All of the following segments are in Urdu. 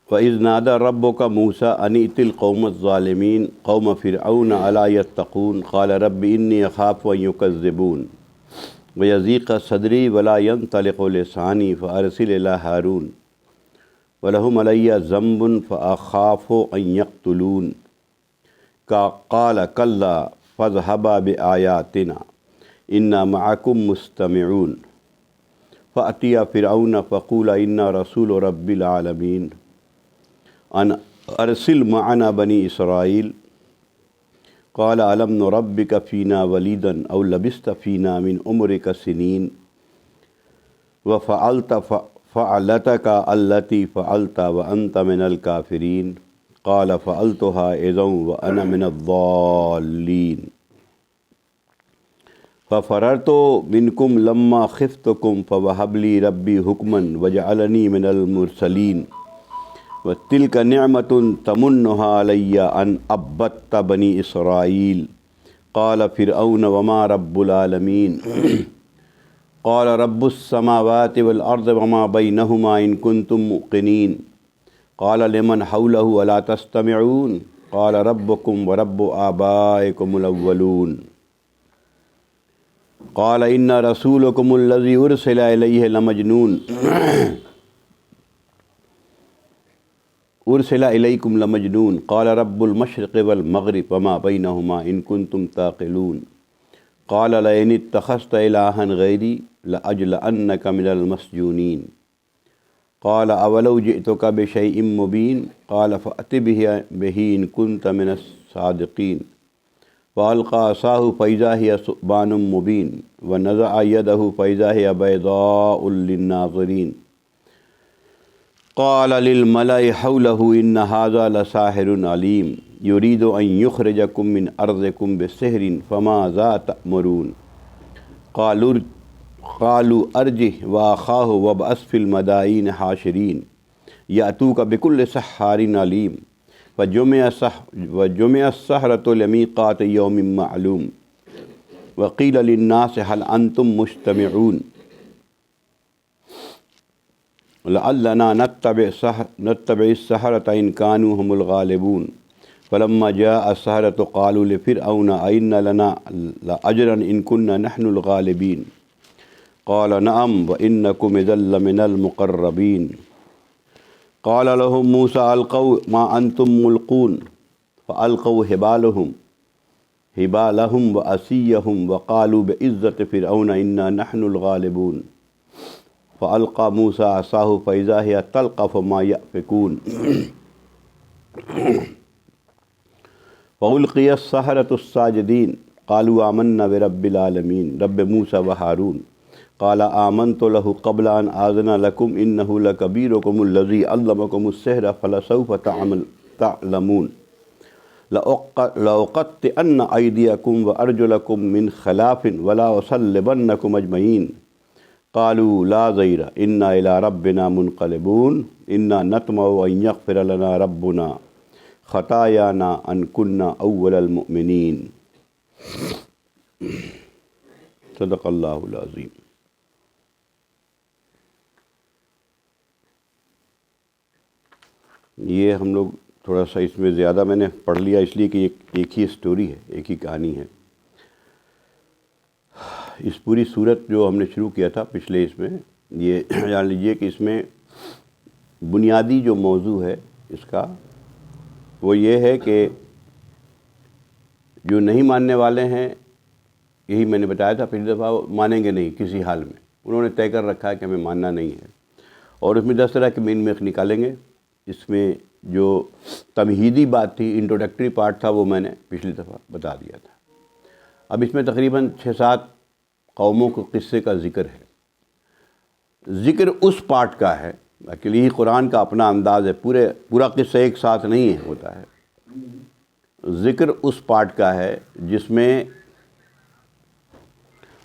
فَإِذْ نَادَى رَبُّكَ مُوسَىٰ أَنِ ائْتِ الْقَوْمَ الظَّالِمِينَ قَوْمَ فِرْعَوْنَ أَلَا يَتَّقُونَ قَالَ رَبِّ إِنِّي أَخَافُ أَن يُكَذِّبُونِ وَيَضِيقَ صَدْرِي وَلَا يَنطَلِقُ لِسَانِي فَأَرْسِلْ إِلَىٰ هَارُونَ وَلَهُمْ عَلَيَّ ذَنبٌ فَأَخَافُ أَن يَقْتُلُونِ قَالَ كَلَّا فَاذْهَبَا بِآيَاتِنَا إِنَّا مَعَكُم مُّسْتَمِعُونَ فَأْتِيَا فِرْعَوْنَ فَقُولَا إِنَّا رَسُولُ رَبِّ الْعَالَمِينَ أَنْ أَرْسِلْ مَعَنَا بَنِي إِسْرَائِيلَ قَالَ أَلَمْ نُرَبِّكَ فِينَا وَلِيدًا أَوْ لَبِثْتَ فِينَا مِنْ عُمُرِكَ سِنِينَ وَفَعَلْتَ فَعْلَتَكَ الَّتِي فَعَلْتَ وَأَنْتَ مِنَ الْكَافِرِينَ قَالَ فَعَلْتُهَا إِذًا وَأَنَا مِنَ الضَّالِّينَ فَفَرَرْتُ مِنْكُمْ لَمَّا خِفْتُكُمْ فَوَهَبَ لِي رَبِّي حُكْمًا وَجَعَلَنِي مِنَ الْمُرْسَلِينَ وَتِلْكَ نِعْمَةٌ تَمُنُّهَا عَلَيَّ أَنْ عَبَّدتَّ بَنِي إِسْرَائِيلَ قَالَ فِرْعَوْنُ وَمَا رَبُّ الْعَالَمِينَ قَالَ رَبُّ السَّمَاوَاتِ وَالْأَرْضِ وَمَا بَيْنَهُمَا إِن كُنتُم مُّوقِنِينَ قَالَ لِمَنْ حَوْلَهُ أَلَا تَسْتَمِعُونَ قَالَ رَبُّكُمْ وَرَبُّ آبَائِكُمُ الْأَوَّلُونَ قال إن رسولكم الذي أرسل إليه لمجنون أرسل إليكم لمجنون قال رب المشرق والمغرب وما بينهما إن كنتم تعقلون قال لئن اتخذت إلها غيري لأجلأنك من المسجونين قال أولو جئتك بشيء مبين قال فأت به إن كنت من الصادقين فألقى عصاه فإذا هي ثعبان مبين ونزع يده فإذا هي بيضاء للناظرين قال للملأ حوله إن هذا لساحر عليم يريد أن يخرجكم من أرضكم بسحر فماذا تأمرون قالوا أرجه وأخاه وابعث في المدائن حاشرين يأتوك بكل سحار عليم وجمع السحرة لميقات يوم معلوم وقيل للناس هل أنتم مجتمعون لعلنا نتبع السحرة إن كانوا هم الغالبون فلما جاء السحرة قالوا لفرعون أئن لنا لأجرا إن كنا نحن الغالبين قال نعم وإنكم إذا لمن المقربين قال لهم موسى ألقوا ما أنتم ملقون فألقوا حبالهم وعصيهم وقالوا بعزة فرعون إنا نحن الغالبون فألقى موسى عصاه فإذا هي تلقف ما يأفكون فألقي السحرة الساجدين قالوا آمنا برب العالمين رب موسى وهارون قال آمنت له قبل أن آذن لكم إنه لكبيركم الذي علمكم السحر فلسوف تعلمون لأقطعن أيديكم وأرجلكم من خلاف ولا أصلبنكم أجمعين قالوا لا ضير إنا إلى ربنا منقلبون إنا نطمع أن يغفر لنا ربنا خطايانا أن كنا أول المؤمنين صدق اللہ العظیم. یہ ہم لوگ تھوڑا سا اس میں زیادہ میں نے پڑھ لیا اس لیے کہ ایک ہی سٹوری ہے، ایک ہی کہانی ہے. اس پوری صورت جو ہم نے شروع کیا تھا پچھلے اس میں، یہ جان لیجئے کہ اس میں بنیادی جو موضوع ہے اس کا وہ یہ ہے کہ جو نہیں ماننے والے ہیں، یہی میں نے بتایا تھا پچھلی دفعہ، وہ مانیں گے نہیں کسی حال میں. انہوں نے طے کر رکھا ہے کہ ہمیں ماننا نہیں ہے، اور اس میں 10 طرح کے مین میخ نکالیں گے. اس میں جو تمہیدی بات تھی، انٹروڈکٹری پارٹ تھا، وہ میں نے پچھلی دفعہ بتا دیا تھا. اب اس میں تقریباً 6-7 قوموں کے قصے کا ذکر ہے. ذکر اس پارٹ کا ہے، ایکچولی قرآن کا اپنا انداز ہے، پورا قصہ ایک ساتھ نہیں ہوتا ہے. ذکر اس پارٹ کا ہے جس میں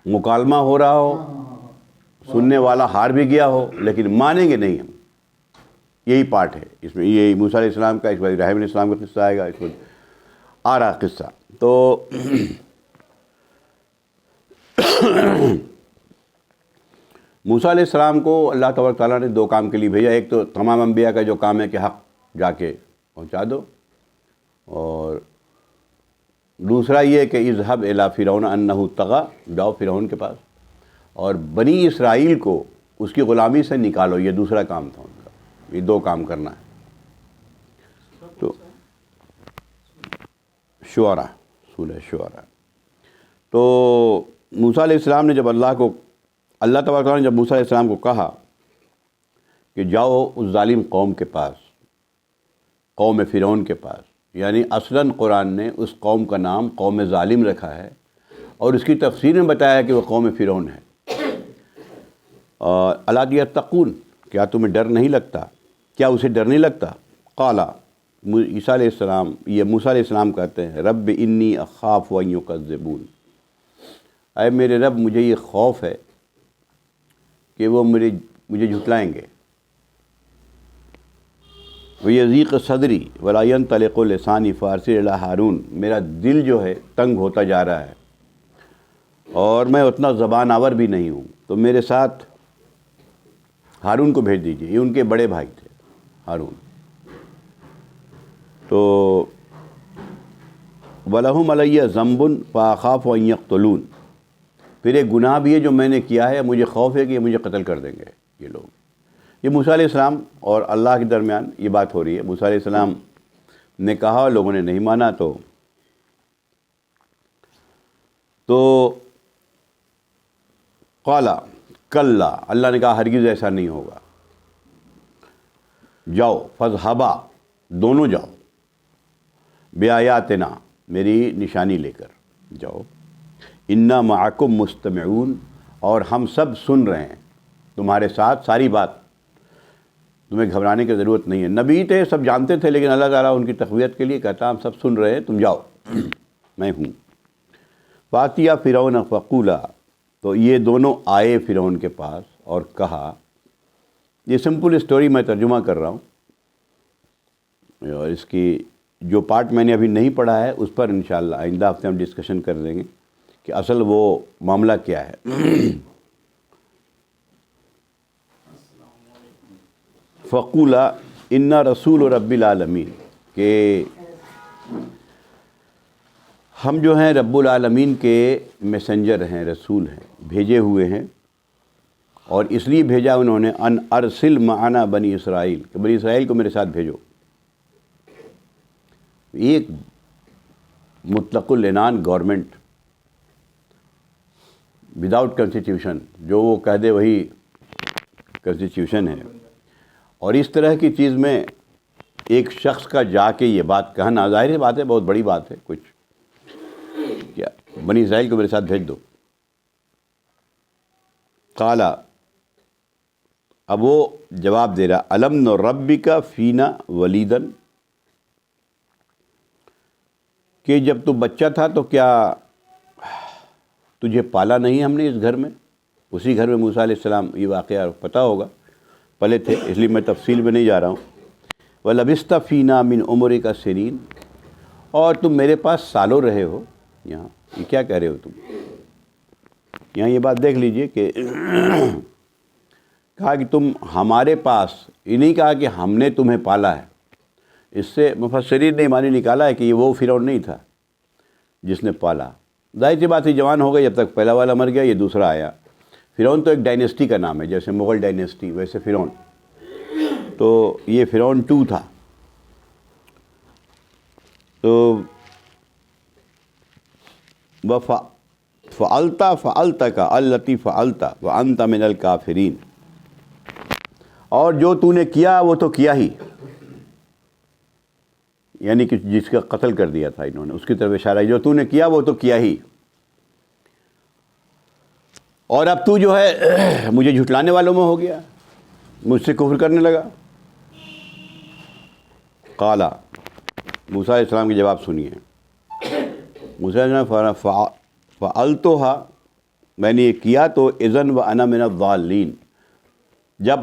مکالمہ ہو رہا ہو، سننے والا ہار بھی گیا ہو لیکن مانیں گے نہیں ہم. یہی پارٹ ہے اس میں. یہ موسیٰ علیہ السلام کا، اس میں ابراہیم علیہ السلام کا قصہ آئے گا، اس میں آ رہا قصہ. تو موسیٰ علیہ السلام کو اللہ تبارک تعالیٰ نے 2 کام کے لیے بھیجا. ایک تو تمام انبیاء کا جو کام ہے کہ حق جا کے پہنچا دو. اور دوسرا یہ کہ اذهب الی فرعون انہ طغی، جاؤ فرعون کے پاس اور بنی اسرائیل کو اس کی غلامی سے نکالو. یہ دوسرا کام تھا ان کا. یہ دو کام کرنا ہے. تو شعراء، سورہ شعراء. تو موسیٰ علیہ السلام نے جب اللہ تبارک و تعالیٰ نے جب موسیٰ علیہ السلام کو کہا کہ جاؤ اس ظالم قوم کے پاس، قوم فرعون کے پاس، یعنی اصلاً قرآن نے اس قوم کا نام قوم ظالم رکھا ہے اور اس کی تفسیر میں بتایا کہ وہ قوم فرعون ہے. الا یتقون، کیا تمہیں ڈر نہیں لگتا؟ کیا اسے ڈر نہیں لگتا؟ قالا، عیسیٰ علیہ السلام، یہ موسیٰ علیہ السلام کہتے ہیں رب انی اخاف ان یکذبون، اے میرے رب مجھے یہ خوف ہے کہ وہ مجھے جھٹلائیں گے. ویضیق صدری ولا ینطلق لسانی فارسل الی ہارون، میرا دل جو ہے تنگ ہوتا جا رہا ہے اور میں اتنا زبان آور بھی نہیں ہوں، تو میرے ساتھ ہارون کو بھیج دیجیے. یہ ان کے بڑے بھائی تھے ہارون. تو وَلَهُمْ عَلَيَّ ذَنْبٌ فَأَخَافُ أَنْ يَقْتُلُونِ، پھر ایک گناہ بھی ہے جو میں نے کیا ہے، مجھے خوف ہے کہ یہ مجھے قتل کر دیں گے یہ لوگ. یہ موسیٰ علیہ السلام اور اللہ کے درمیان یہ بات ہو رہی ہے. موسیٰ علیہ السلام نے کہا، لوگوں نے نہیں مانا. تو قالا کلا، اللہ نے کہا ہرگز ایسا نہیں ہوگا. جاؤ فاذهبا، دونوں جاؤ، بآیاتنا، میری نشانی لے کر جاؤ. انا معکم مستمعون، اور ہم سب سن رہے ہیں تمہارے ساتھ ساری بات. تمہیں گھبرانے کی ضرورت نہیں ہے. نبی تھے، سب جانتے تھے، لیکن اللہ تعالیٰ ان کی تقویت کے لیے کہتا ہم سب سن رہے ہیں، تم جاؤ، میں ہوں. فاتیا فرعون فقولا، تو یہ دونوں آئے فرعون کے پاس اور کہا. یہ سمپل اسٹوری میں ترجمہ کر رہا ہوں اور اس کی جو پارٹ میں نے ابھی نہیں پڑھا ہے اس پر انشاءاللہ آئندہ ہفتے ہم ڈسکشن کر دیں گے کہ اصل وہ معاملہ کیا ہے. فقولا انا رسول رب العالمین، کہ ہم جو ہیں رب العالمین کے میسنجر ہیں، رسول ہیں، بھیجے ہوئے ہیں. اور اس لیے بھیجا انہوں نے ان ارسل معنا بنی اسرائیل، کہ بنی اسرائیل کو میرے ساتھ بھیجو. ایک مطلق العنان گورنمنٹ وداؤٹ کنسٹیٹیوشن، جو وہ کہہ دے وہی کنسٹیٹیوشن ہے. اور اس طرح کی چیز میں ایک شخص کا جا کے یہ بات کہنا، ظاہر بات ہے بہت بڑی بات ہے. کچھ کیا بنی اسرائیل کو میرے ساتھ بھیج دو. قالا، اب وہ جواب دے رہا، الم نربک فینا ولیدن، کہ جب تو بچہ تھا تو کیا تجھے پالا نہیں ہم نے اس گھر میں؟ اسی گھر میں موسیٰ علیہ السلام، یہ واقعہ پتہ ہوگا، پلے تھے، اس لیے میں تفصیل میں نہیں جا رہا ہوں. وَلَبِثْتَ فِينَا مِنْ عُمُرِكَ سِنِينَ، اور تم میرے پاس سالوں رہے ہو. یہاں یہ کیا کہہ رہے ہو تم؟ یہاں یہ بات دیکھ لیجئے کہ کہا کہ تم ہمارے پاس، یہ نہیں کہا کہ ہم نے تمہیں پالا ہے. اس سے مفسرین نے معنی نکالا ہے کہ یہ وہ فرعون نہیں تھا جس نے پالا. ظاہر سی بات ہے جوان ہو گئی، جب تک پہلا والا مر گیا یہ دوسرا آیا. فرعون تو ایک ڈائنیسٹی کا نام ہے، جیسے مغل ڈائنیسٹی ویسے فرعون. تو یہ فرعون 2 تھا. تو فعلتک التی فعلت وانت من الکافرین، اور جو تو نے کیا وہ تو کیا ہی، یعنی کہ جس کا قتل کر دیا تھا انہوں نے، اس کی طرف اشارہ، جو تو نے کیا وہ تو کیا ہی، اور اب تو جو ہے مجھے جھٹلانے والوں میں ہو گیا، مجھ سے کفر کرنے لگا. قالا، موسیٰ علیہ السلام کی جواب سنیے. موسیٰ علیہ السلام فعلتها، میں نے یہ کیا تو اذن وانا من الضالین، جب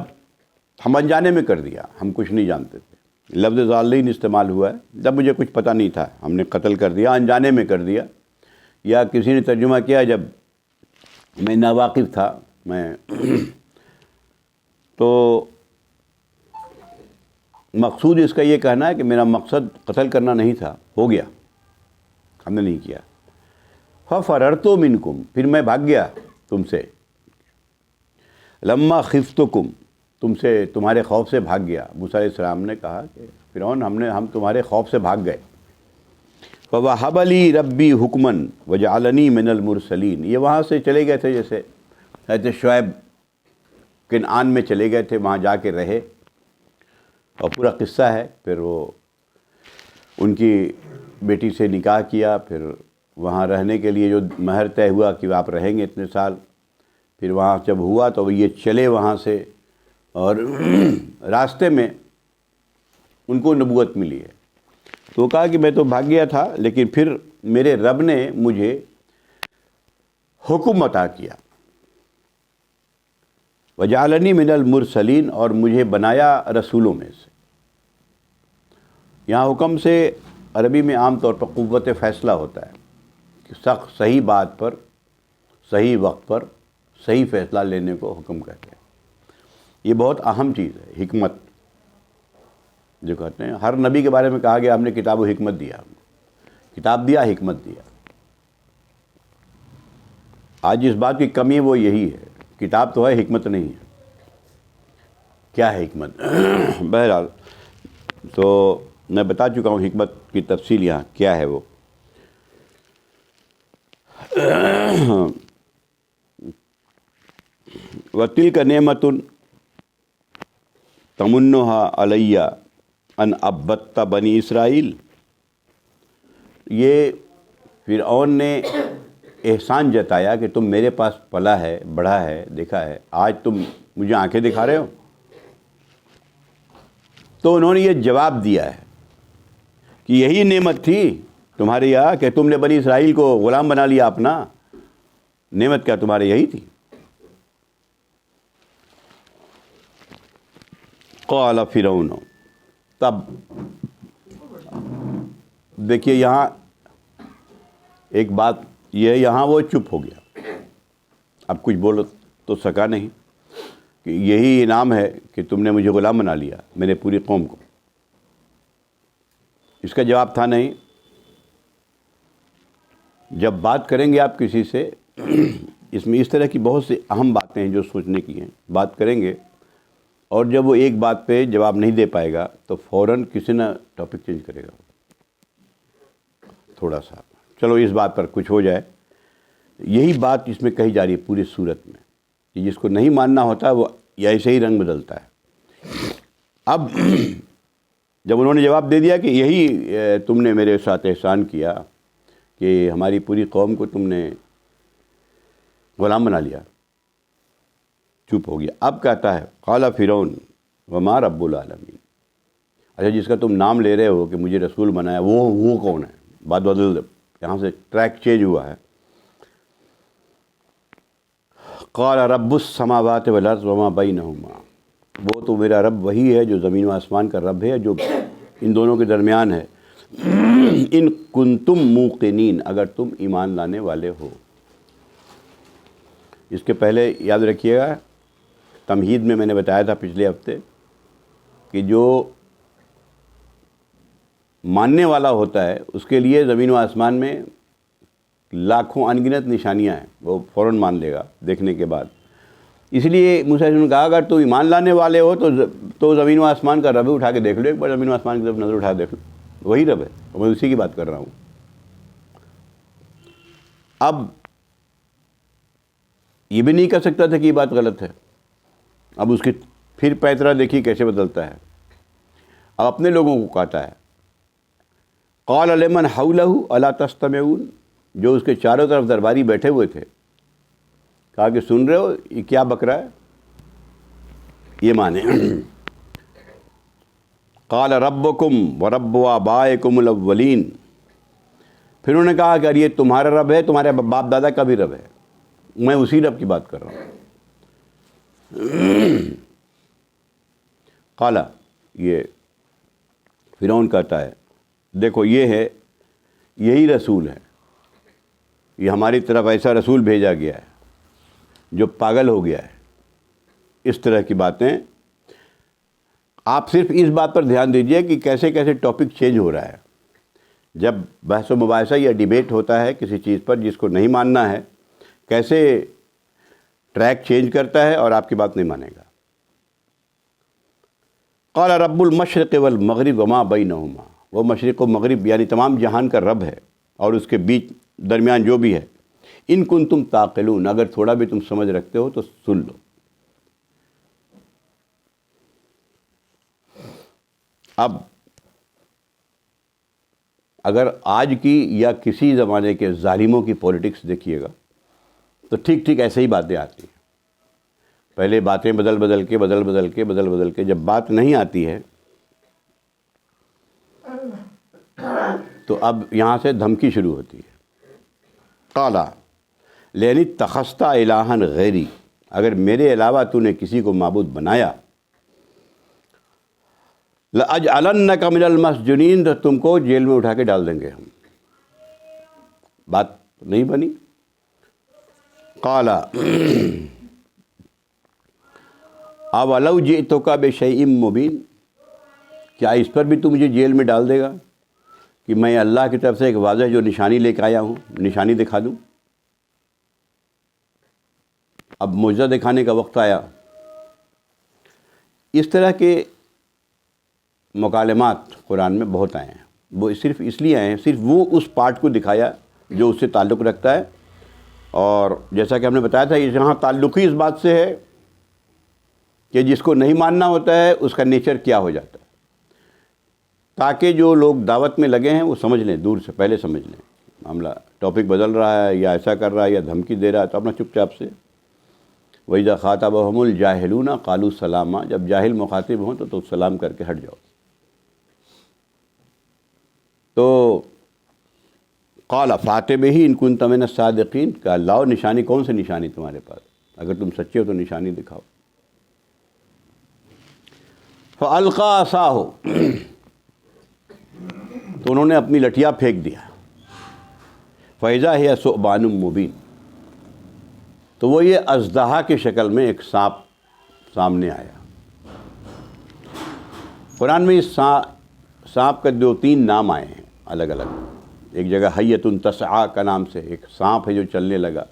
ہم انجانے میں کر دیا، ہم کچھ نہیں جانتے تھے. لفظ ضالین استعمال ہوا ہے جب مجھے کچھ پتہ نہیں تھا، ہم نے قتل کر دیا، انجانے میں کر دیا. یا کسی نے ترجمہ کیا جب میں ناواقف تھا میں. تو مقصود اس کا یہ کہنا ہے کہ میرا مقصد قتل کرنا نہیں تھا، ہو گیا، ہم نے نہیں کیا۔ فَفَرَرْتُ مِنْكُمْ، پھر میں بھاگ گیا تم سے، لَمَّا خِفْتُكُمْ، تم سے تمہارے خوف سے بھاگ گیا۔ موسیٰ علیہ السلام نے کہا کہ فرعون ہم تمہارے خوف سے بھاگ گئے۔ فَوَهَبَ لِي رَبِّي حُكْمًا وَجَعَلَنِي مِنَ الْمُرْسَلِينَ، یہ وہاں سے چلے گئے تھے، جیسے حضرت شعیب کنعان میں چلے گئے تھے، وہاں جا کے رہے، اور پورا قصہ ہے۔ پھر وہ ان کی بیٹی سے نکاح کیا، پھر وہاں رہنے کے لیے جو مہر طے ہوا کہ آپ رہیں گے اتنے سال، پھر وہاں جب ہوا تو یہ چلے وہاں سے، اور راستے میں ان کو نبوت ملی ہے۔ تو کہا کہ میں تو بھاگ گیا تھا، لیکن پھر میرے رب نے مجھے حکم عطا کیا، وجعلنی من المرسلین، اور مجھے بنایا رسولوں میں سے۔ یہاں حکم سے عربی میں عام طور پر قوت فیصلہ ہوتا ہے، کہ سخت صحیح بات پر صحیح وقت پر صحیح فیصلہ لینے کو حکم کہتے ہیں۔ یہ بہت اہم چیز ہے، حکمت جو کہتے ہیں۔ ہر نبی کے بارے میں کہا گیا ہم نے کتاب و حکمت دیا، کتاب دیا، حکمت دیا۔ آج جس بات کی کمی ہے وہ یہی ہے، کتاب تو ہے، حکمت نہیں ہے۔ کیا ہے حکمت؟ بہرحال تو میں بتا چکا ہوں حکمت کی تفصیل یہاں کیا ہے وہ۔ وَتِلْكَ نِعْمَةٌ تَمُنُّهَا عَلَيَّ أَنْ عَبَّدْتَ بَنِي اسرائیل، یہ فرعون نے احسان جتایا کہ تم میرے پاس پلا ہے، بڑھا ہے، دیکھا ہے، آج تم مجھے آنکھیں دکھا رہے ہو۔ تو انہوں نے یہ جواب دیا ہے کہ یہی نعمت تھی تمہارے یہاں کہ تم نے بنی اسرائیل کو غلام بنا لیا اپنا، نعمت کیا تمہارے یہی تھی؟ قال فرعون، تب دیکھیے یہاں ایک بات یہ ہے، یہاں وہ چپ ہو گیا، اب کچھ بول تو سکا نہیں، کہ یہی انعام ہے کہ تم نے مجھے غلام بنا لیا، میرے پوری قوم کو۔ اس کا جواب تھا نہیں۔ جب بات کریں گے آپ کسی سے، اس میں اس طرح کی بہت سی اہم باتیں ہیں جو سوچنے کی ہیں، بات کریں گے، اور جب وہ ایک بات پہ جواب نہیں دے پائے گا تو فوراً کسی نہ ٹاپک چینج کرے گا، تھوڑا سا چلو اس بات پر کچھ ہو جائے۔ یہی بات اس میں کہی جا رہی ہے پوری صورت میں، کہ جس کو نہیں ماننا ہوتا وہ ایسے ہی رنگ بدلتا ہے۔ اب جب انہوں نے جواب دے دیا کہ یہی تم نے میرے ساتھ احسان کیا کہ ہماری پوری قوم کو تم نے غلام بنا لیا، چپ ہو گیا۔ اب کہتا ہے قال فرعون وما رب العالمین، اچھا جس کا تم نام لے رہے ہو کہ مجھے رسول بنایا، وہ کون ہے؟ بات بدل، یہاں سے ٹریک چینج ہوا ہے۔ قال رب السماوات والارض وما بینہما، وہ تو میرا رب وہی ہے جو زمین و آسمان کا رب ہے، جو ان دونوں کے درمیان ہے۔ ان کنتم موقنین، اگر تم ایمان لانے والے ہو۔ اس کے پہلے یاد رکھیے گا، تمہید میں نے بتایا تھا پچھلے ہفتے کہ جو ماننے والا ہوتا ہے اس کے لیے زمین و آسمان میں لاکھوں انگنت نشانیاں ہیں، وہ فوراً مان لے گا دیکھنے کے بعد۔ اس لیے موسیٰ علیہ السلام نے کہا اگر تم ایمان لانے والے ہو تو زمین و آسمان کا رب اٹھا کے دیکھ لو، ایک بار زمین و آسمان کی طرف نظر اٹھا دیکھ لو، وہی رب ہے، میں اسی کی بات کر رہا ہوں۔ اب یہ بھی نہیں کہہ سکتا تھا کہ یہ بات غلط ہے، اب اس کی پھر پیترا دیکھیے کیسے بدلتا ہے۔ اب اپنے لوگوں کو کہتا ہے قال لمن حولہ الا تستمعون، جو اس کے چاروں طرف درباری بیٹھے ہوئے تھے، کہا کہ سن رہے ہو یہ کیا بک رہا ہے؟ یہ مانے قال ربکم ورب آبائکم الاولین، پھر انہوں نے کہا کہ یہ تمہارا رب ہے، تمہارے باپ دادا کا بھی رب ہے، میں اسی رب کی بات کر رہا ہوں۔ قال، یہ فرعون کہتا ہے دیکھو یہ ہے، یہی رسول ہے، یہ ہماری طرف ایسا رسول بھیجا گیا ہے جو پاگل ہو گیا ہے، اس طرح کی باتیں آپ صرف اس بات پر دھیان دیجئے کہ کیسے کیسے ٹاپک چینج ہو رہا ہے. جب بحث و مباحثہ یا ڈیبیٹ ہوتا ہے کسی چیز پر جس کو نہیں ماننا ہے، کیسے ٹریک چینج کرتا ہے اور آپ کی بات نہیں مانے گا. قال رب المشرق والمغرب وما بینہما، وہ مشرق و مغرب یعنی تمام جہان کا رب ہے اور اس کے بیچ درمیان جو بھی ہے. ان کنتم تعقلون، اگر تھوڑا بھی تم سمجھ رکھتے ہو تو سن لو. اب اگر آج کی یا کسی زمانے کے ظالموں کی پولیٹکس دیکھیے گا تو ٹھیک ٹھیک ایسے ہی باتیں آتی ہیں. پہلے باتیں بدل بدل کے جب بات نہیں آتی ہے تو اب یہاں سے دھمکی شروع ہوتی ہے. قالا لئن اتخذت الہا غیری، اگر میرے علاوہ تو نے کسی کو معبود بنایا، لَأَجْعَلَنَّكَ مِنَ الْمَسْجُونِينَ، تو تم کو جیل میں اٹھا کے ڈال دیں گے ہم. بات نہیں بنی. قال اَوَلَوْ جِئْتُكَ بِشَيْءٍ مُّبِينٍ، کیا اس پر بھی تو مجھے جیل میں ڈال دے گا کہ میں اللہ کی طرف سے ایک واضح جو نشانی لے کے آیا ہوں نشانی دکھا دوں. اب معجزہ دکھانے کا وقت آیا. اس طرح کے مکالمات قرآن میں بہت آئے ہیں. وہ صرف اس لیے آئے ہیں، صرف وہ اس پارٹ کو دکھایا جو اس سے تعلق رکھتا ہے. اور جیسا کہ ہم نے بتایا تھا یہاں تعلق ہی اس بات سے ہے کہ جس کو نہیں ماننا ہوتا ہے اس کا نیچر کیا ہو جاتا ہے، تاکہ جو لوگ دعوت میں لگے ہیں وہ سمجھ لیں، دور سے پہلے سمجھ لیں معاملہ ٹاپک بدل رہا ہے یا ایسا کر رہا ہے یا دھمکی دے رہا ہے تو اپنا چپ چاپ سے وَإِذَا خَاطَبَهُمُ الْجَاهِلُونَ قَالُوا سَلَامًا، جب جاہل مخاطب ہوں تو سلام کر کے ہٹ جاؤ. تو قال فَأْتِ بِهِ إِن كُنتَ مِنَ الصَّادِقِينَ، کہ لاؤ نشانی، کون سی نشانی تمہارے پاس، اگر تم سچے ہو تو نشانی دکھاؤ. فَأَلْقَىٰ عَصَاهُ، تو انہوں نے اپنی لٹھیا پھینک دیا. فَإِذَا هِيَ ثُعْبَانٌ مُّبِينٌ، تو وہ یہ اژدہا کی شکل میں ایک سانپ سامنے آیا. قرآن میں اس سانپ کا 2-3 نام آئے ہیں الگ الگ. ایک جگہ حیۃ تسعیٰ کا نام سے ایک سانپ ہے جو چلنے لگا.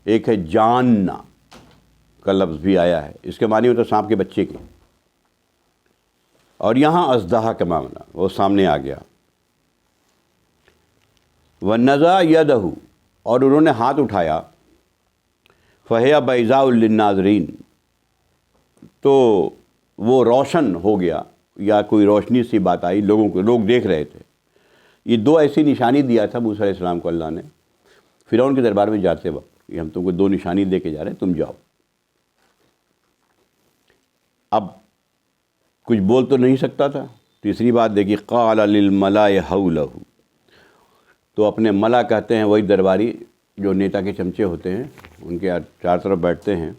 ایک ہے جاننا کا لفظ بھی آیا ہے، اس کے معنی ہوتا ہے سانپ کے بچے کے. اور یہاں اژدہا کا معاملہ وہ سامنے آ گیا. وَنَزَعَ يَدَهُ، اور انہوں نے ہاتھ اٹھایا. فَهِيَ بَيْضَاءُ لِلنَّاظِرِينَ، تو وہ روشن ہو گیا یا کوئی روشنی سی بات آئی لوگوں کو، لوگ دیکھ رہے تھے. یہ 2 ایسی نشانی دیا تھا موسیٰ علیہ السلام کو اللہ نے فرعون کے دربار میں جاتے وقت کہ ہم تم کو 2 نشانی دے کے جا رہے ہیں، تم جاؤ. اب کچھ بول تو نہیں سکتا تھا. تیسری بات دیکھیے، قال للملائ حولہ، تو اپنے ملا کہتے ہیں وہی درباری جو نیتا کے چمچے ہوتے ہیں، ان کے چار طرف بیٹھتے ہیں.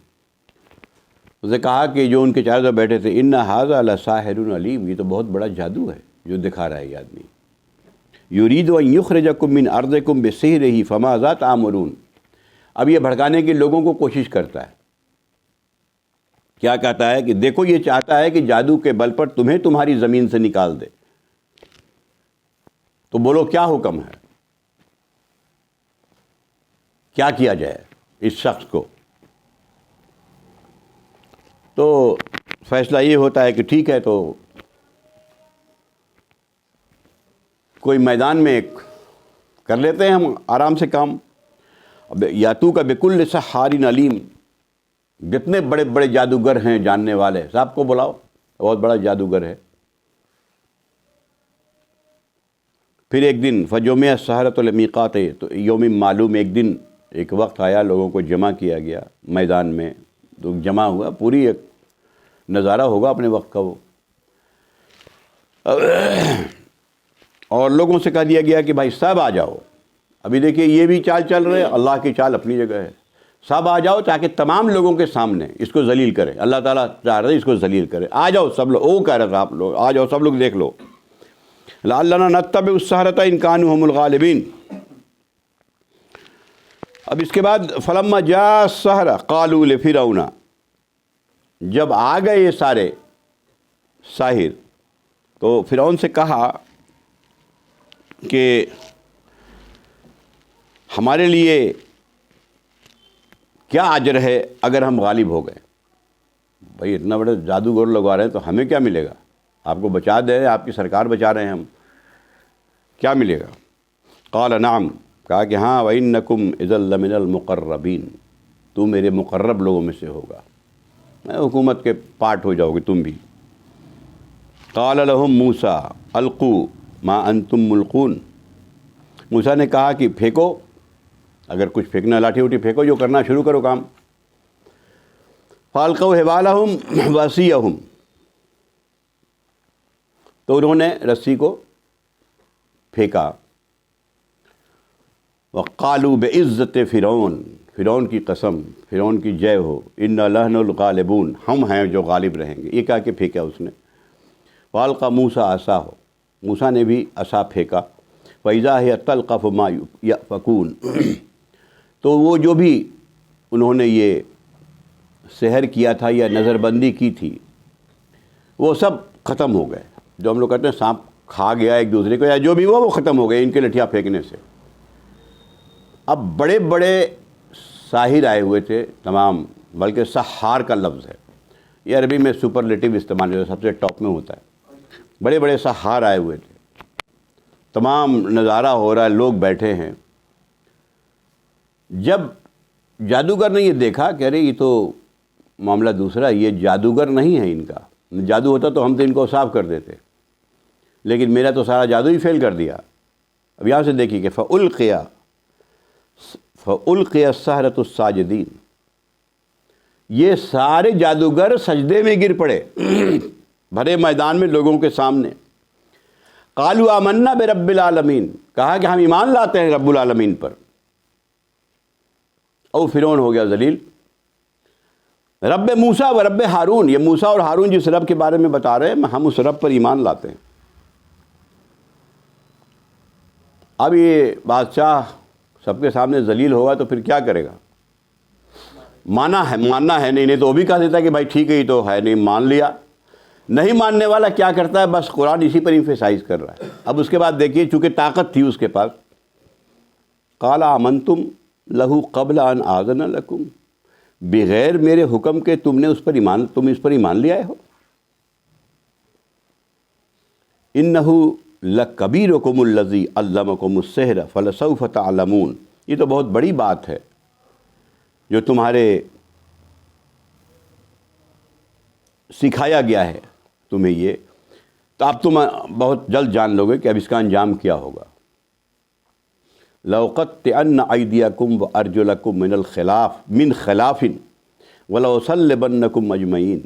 اسے کہا کہ جو ان کے چاروں طرف بیٹھے تھے، ان ھذا لساحر علیم، یہ تو بہت بڑا جادو ہے جو دکھا رہا ہے یہ آدمی. یرید ان یخرجکم من ارضکم بسحرہ فماذا تأمرون، اب یہ بھڑکانے کے لوگوں کو کوشش کرتا ہے. کیا کہتا ہے کہ دیکھو یہ چاہتا ہے کہ جادو کے بل پر تمہیں تمہاری زمین سے نکال دے، تو بولو کیا حکم ہے، کیا کیا جائے اس شخص کو. تو فیصلہ یہ ہوتا ہے کہ ٹھیک ہے تو کوئی میدان میں کر لیتے ہیں ہم آرام سے کام. اب یاتو کا بکل سحار علیم، جتنے بڑے بڑے جادوگر ہیں جاننے والے سب کو بلاؤ، بہت بڑا جادوگر ہے. پھر ایک دن فجمع السحرۃ لمیقات، تو یوم معلوم ایک دن ایک وقت آیا، لوگوں کو جمع کیا گیا میدان میں، تو جمع ہوا، پوری ایک نظارہ ہوگا اپنے وقت کا وہ. اور لوگوں سے کہہ دیا گیا کہ بھائی سب آ جاؤ. ابھی دیکھیے یہ بھی چال چل رہے، اللہ کی چال اپنی جگہ ہے. سب آ جاؤ تاکہ تمام لوگوں کے سامنے اس کو ذلیل کرے. اللہ تعالیٰ چاہ رہے اس کو ذلیل کرے. آ جاؤ سب لوگ، وہ کہہ رہا تھا آپ لوگ آ جاؤ، سب لوگ دیکھ لو. لعلنا نتبع السحرۃ ان كانوا هم الغالبین. اب اس کے بعد فلما جاء السحرۃ قالوا لفرعون، جب آ گئے یہ سارے ساحر. تو فرعون سے کہا کہ ہمارے لیے کیا اجر ہے اگر ہم غالب ہو گئے؟ بھائی اتنا بڑے جادوگر لگوا رہے ہیں تو ہمیں کیا ملے گا؟ آپ کو بچا دے، آپ کی سرکار بچا رہے ہیں، ہم کیا ملے گا؟ قال نعم، کہا کہ ہاں، وَإِنَّكُمْ إِذًا لَّمِنَ الْمُقَرَّبِينَ، تو میرے مقرب لوگوں میں سے ہوگا، حکومت کے پارٹ ہو جاؤ گے تم بھی. قال لهم موسیٰ القوا ما انتم ملقون، موسیٰ نے کہا کہ پھینکو، اگر کچھ پھینکنا لاٹھی وٹھی پھینکو، جو کرنا شروع کرو کام. فالقوا حبالهم وعصیهم، تو انہوں نے رسی کو پھینکا. وقالوا بعزت فرعون، فرعون کی قسم، فرعون کی جے ہو، انا نحن الغالبون، ہم ہیں جو غالب رہیں گے. یہ کہا کہ پھینکا اس نے. والقى موسیٰ عصاہ، موسیٰ نے بھی عصا پھینکا. فاذا هي تلقف ما یأفکون، تو وہ جو بھی انہوں نے یہ سحر کیا تھا یا نظر بندی کی تھی وہ سب ختم ہو گئے. جو ہم لوگ کہتے ہیں سانپ کھا گیا ایک دوسرے کو، یا جو بھی وہ ختم ہو گئے ان کے لٹھیاں پھینکنے سے. اب بڑے بڑے ساحر آئے ہوئے تھے تمام، بلکہ سحار کا لفظ ہے، یہ عربی میں سپرلیٹو استعمال جو سب سے ٹاپ میں ہوتا ہے. بڑے بڑے سحار آئے ہوئے تھے، تمام نظارہ ہو رہا ہے، لوگ بیٹھے ہیں. جب جادوگر نے یہ دیکھا کہ ارے یہ تو معاملہ دوسرا ہے، یہ جادوگر نہیں ہے، ان کا جادو ہوتا تو ہم تو ان کو صاف کر دیتے، لیکن میرا تو سارا جادو ہی فیل کر دیا. اب یہاں سے دیکھیے کہ فَأُلْقِيَ السَّحَرَةُ السَّاجِدِينَ، یہ سارے جادوگر سجدے میں گر پڑے بھرے میدان میں لوگوں کے سامنے. قالوا آمنا برب العالمین، کہا کہ ہم ایمان لاتے ہیں رب العالمین پر. او فرعون ہو گیا ذلیل. رب موسیٰ و رب ہارون، یہ موسیٰ اور ہارون جس رب کے بارے میں بتا رہے ہیں ہم اس رب پر ایمان لاتے ہیں. اب یہ بادشاہ سب کے سامنے ذلیل ہوگا تو پھر کیا کرے گا؟ ماننا ہے نہیں تو وہ بھی کہہ دیتا ہے کہ بھائی ٹھیک ہے یہ تو ہے نہیں، مان لیا. نہیں ماننے والا کیا کرتا ہے؟ بس قرآن اسی پر ایمفیسائز کر رہا ہے. اب اس کے بعد دیکھیے، چونکہ طاقت تھی اس کے پاس، قال آمنتم لہو قبل ان آذن لکم، بغیر میرے حکم کے تم اس پر ایمان لے آئے ہو. انہ لکبیرکم الذی علمکم السحر فلسوف تعلمون، یہ تو بہت بڑی بات ہے جو تمہارے سکھایا گیا ہے تمہیں، یہ تو اب تم بہت جلد جان لو گے کہ اب اس کا انجام کیا ہوگا. لَأُقَطِّعَنَّ أَيْدِيَكُمْ وَأَرْجُلَكُمْ مِنْ خِلَافٍ وَلَأُصَلِّبَنَّكُمْ أَجْمَعِينَ،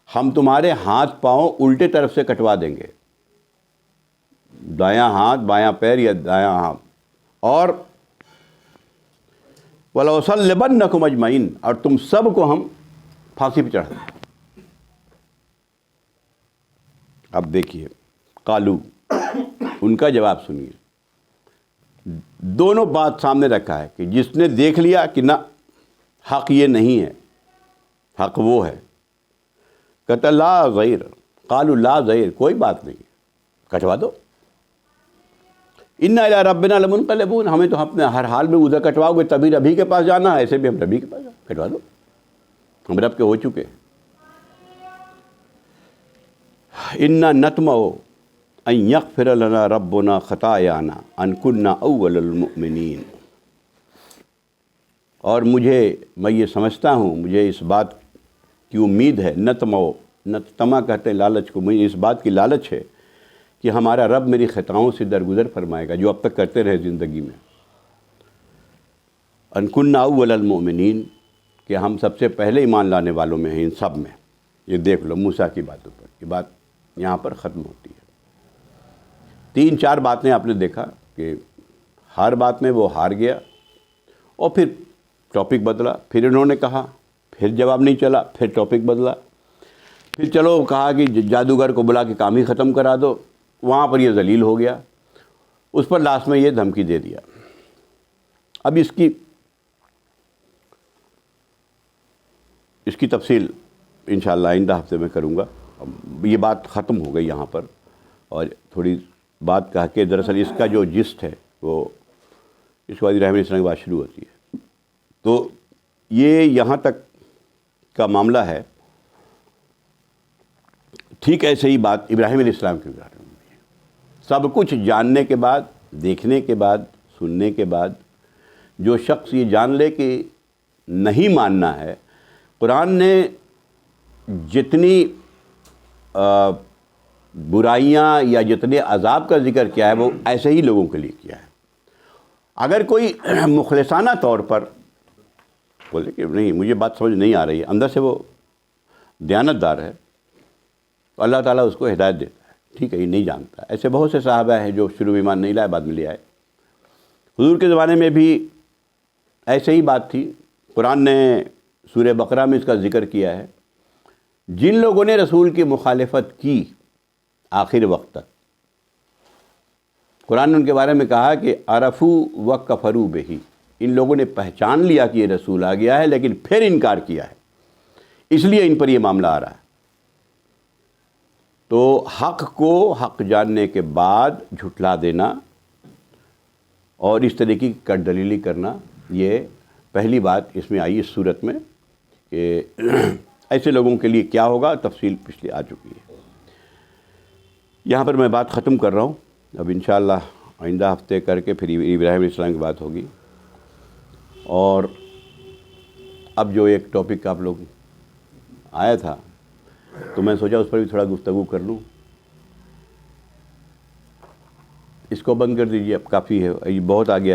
ہم تمہارے ہاتھ پاؤں الٹے طرف سے کٹوا دیں گے، دایاں ہاتھ بایاں پیر یا دایاں ہاتھ، اور وَلَأُصَلِّبَنَّكُمْ أَجْمَعِينَ، اور تم سب کو ہم پھانسی پہ چڑھا دیں. اب دیکھیے قالو، ان کا جواب سنیے. دونوں بات سامنے رکھا ہے کہ جس نے دیکھ لیا کہ نہ حق یہ نہیں ہے، حق وہ ہے، کہتا لا ضیر، قالوا لا ضیر، کوئی بات نہیں، کٹوا دو. انا الی ربنا لمنقلبون، ہمیں تو اپنے ہر حال میں ادھر کٹواؤ گے تبھی ربی کے پاس جانا ہے، ایسے بھی ہم ربی کے پاس جانا، کٹوا دو، ہم رب کے ہو چکے. انا نطمع ان یغفر لنا ربنا خطایانا ان کنا اول المؤمنین، اور میں یہ سمجھتا ہوں، مجھے اس بات کی امید ہے، نطمع کہتے ہیں لالچ کو، مجھے اس بات کی لالچ ہے کہ ہمارا رب میری خطاؤں سے درگزر فرمائے گا جو اب تک کرتے رہے زندگی میں. ان کنا اول المؤمنین، کہ ہم سب سے پہلے ایمان لانے والوں میں ہیں ان سب میں. یہ دیکھ لو موسیٰ کی باتوں پر، یہ بات یہاں پر ختم ہوتی ہے. 3-4 باتیں آپ نے دیکھا کہ ہر بات میں وہ ہار گیا، اور پھر ٹاپک بدلا، پھر انہوں نے کہا، پھر جواب نہیں چلا، پھر ٹاپک بدلا، پھر چلو کہا کہ جادوگر کو بلا کے کام ہی ختم کرا دو، وہاں پر یہ ذلیل ہو گیا، اس پر لاسٹ میں یہ دھمکی دے دیا. اب اس کی تفصیل انشاءاللہ آئندہ ہفتے میں کروں گا. یہ بات ختم ہو گئی یہاں پر، اور تھوڑی بات کہہ کے دراصل اس کا جو جسٹ ہے وہ اس کے بعد ابراہیم علیہ السلام کی بات شروع ہوتی ہے. تو یہ یہاں تک کا معاملہ ہے. ٹھیک ایسے ہی بات ابراہیم علیہ السلام کے بارے میں بھی ہے. سب کچھ جاننے کے بعد، دیکھنے کے بعد، سننے کے بعد جو شخص یہ جان لے کہ نہیں ماننا ہے، قرآن نے جتنی برائیاں یا جتنے عذاب کا ذکر کیا ہے وہ ایسے ہی لوگوں کے لیے کیا ہے. اگر کوئی مخلصانہ طور پر بولے کہ نہیں مجھے بات سمجھ نہیں آ رہی ہے، اندر سے وہ دیانتدار ہے، تو اللہ تعالیٰ اس کو ہدایت دیتا ہے. ٹھیک ہے، یہ نہیں جانتا. ایسے بہت سے صحابہ ہیں جو شروع میں ایمان نہیں لائے، بعد میں لے آئے. حضور کے زمانے میں بھی ایسے ہی بات تھی. قرآن نے سورہ بقرہ میں اس کا ذکر کیا ہے. جن لوگوں نے رسول کی مخالفت کی آخر وقت تک، قرآن نے ان کے بارے میں کہا کہ عرفوا وکفروا بہ، ان لوگوں نے پہچان لیا کہ یہ رسول آ گیا ہے لیکن پھر انکار کیا ہے، اس لیے ان پر یہ معاملہ آ رہا ہے. تو حق کو حق جاننے کے بعد جھٹلا دینا اور اس طرح کی کٹ دلیلی کرنا، یہ پہلی بات اس میں آئی اس صورت میں کہ ایسے لوگوں کے لیے کیا ہوگا. تفصیل پچھلی آ چکی ہے. یہاں پر میں بات ختم کر رہا ہوں. اب انشاءاللہ آئندہ ہفتے کر کے پھر ابراہیم علیہ السلام کی بات ہوگی. اور اب جو ایک ٹاپک آپ لوگ آیا تھا تو میں سوچا اس پر بھی تھوڑا گفتگو کر لوں. اس کو بند کر دیجیے، اب کافی ہے، یہ بہت آ گیا.